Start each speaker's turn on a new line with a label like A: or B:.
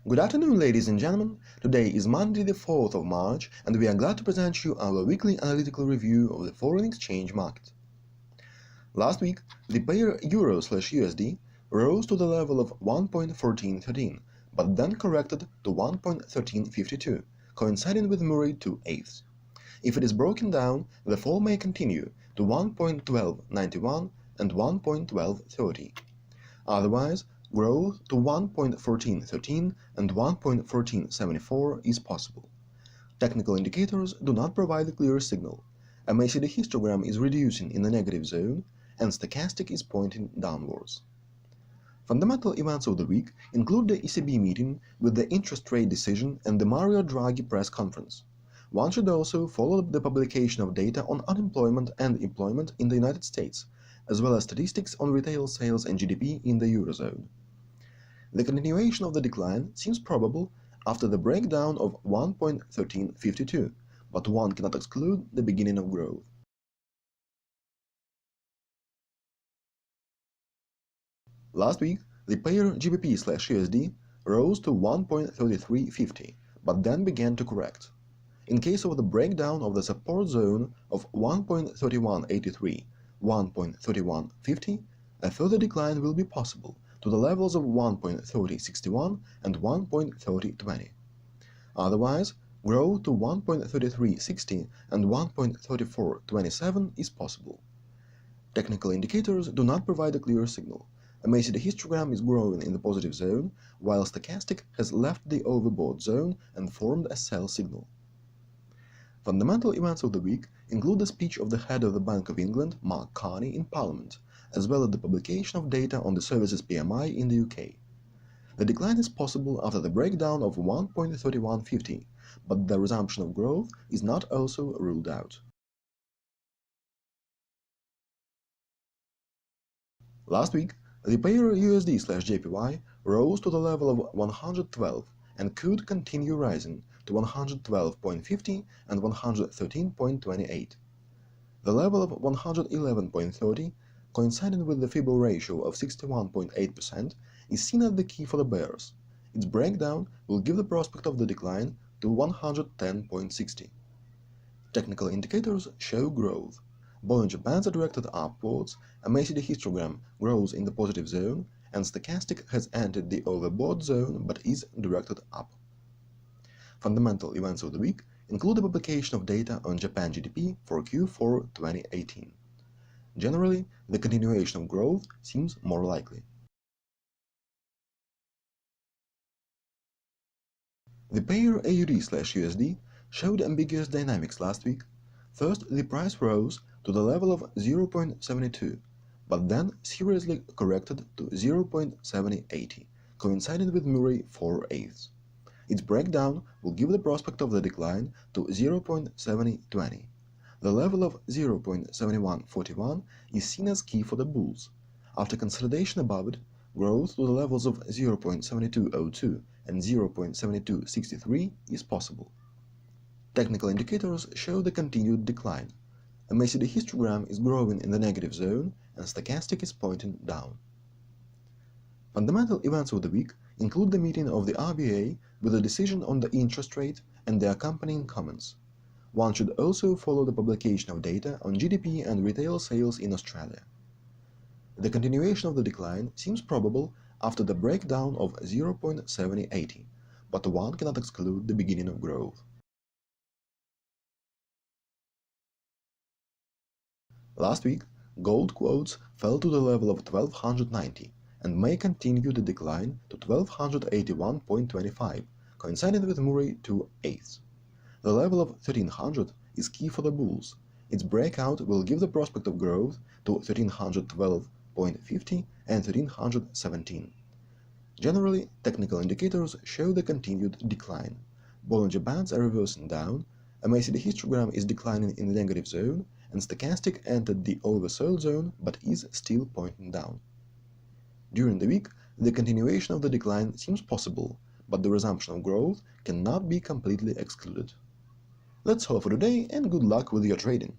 A: Good afternoon, ladies and gentlemen. Today is Monday, the 4th of March, and we are glad to present you our weekly analytical review of the foreign exchange market. Last week, the pair EUR/USD rose to the level of 1.1413, but then corrected to 1.1352, coinciding with Murray 2/8. If it is broken down, the fall may continue to 1.1291 and 1.1230. Otherwise, growth to 1.1413 and 1.1474 is possible. Technical indicators do not provide a clear signal. A MACD histogram is reducing in the negative zone, and Stochastic is pointing downwards. Fundamental events of the week include the ECB meeting with the interest rate decision and the Mario Draghi press conference. One should also follow the publication of data on unemployment and employment in the United States, as well as statistics on retail sales and GDP in the Eurozone. The continuation of the decline seems probable after the breakdown of 1.1352, but one cannot exclude the beginning of growth. Last week, the pair GBP/USD rose to 1.3350, but then began to correct. In case of the breakdown of the support zone of 1.3183, 1.3150, a further decline will be possible to the levels of 1.3061 and 1.3020. Otherwise, growth to 1.3360 and 1.3427 is possible. Technical indicators do not provide a clear signal. A MACD histogram is growing in the positive zone, while Stochastic has left the overbought zone and formed a sell signal. Fundamental events of the week include the speech of the head of the Bank of England, Mark Carney, in Parliament, as well as the publication of data on the services PMI in the UK. The decline is possible after the breakdown of 1.3150, but the resumption of growth is not also ruled out. Last week, the pair USD/JPY rose to the level of 112 and could continue rising to 112.50 and 113.28. The level of 111.30, coinciding with the Fibonacci ratio of 61.8%, is seen as the key for the bears. Its breakdown will give the prospect of the decline to 110.60. Technical indicators show growth. Bollinger Bands are directed upwards, a MACD histogram grows in the positive zone, and Stochastic has entered the overbought zone but is directed up. Fundamental events of the week include the publication of data on Japan GDP for Q4 2018. Generally, the continuation of growth seems more likely. The pair AUD/USD showed ambiguous dynamics last week. First, the price rose to the level of 0.72, but then seriously corrected to 0.7080, coinciding with Murray 4/8. Its breakdown will give the prospect of the decline to 0.7020. The level of 0.7141 is seen as key for the bulls. After consolidation above it, growth to the levels of 0.7202 and 0.7263 is possible. Technical indicators show the continued decline. A MACD histogram is growing in the negative zone, and Stochastic is pointing down. Fundamental events of the week include the meeting of the RBA with a decision on the interest rate and the accompanying comments. One should also follow the publication of data on GDP and retail sales in Australia. The continuation of the decline seems probable after the breakdown of 0.7080, but one cannot exclude the beginning of growth. Last week, gold quotes fell to the level of 1290 and may continue the decline to 1281.25, coinciding with Murray 2/8. The level of 1300 is key for the bulls. Its breakout will give the prospect of growth to 1312.50 and 1317. Generally, technical indicators show the continued decline. Bollinger Bands are reversing down, a MACD histogram is declining in the negative zone, and Stochastic entered the oversold zone but is still pointing down. During the week, the continuation of the decline seems possible, but the resumption of growth cannot be completely excluded. That's all for today, and good luck with your trading.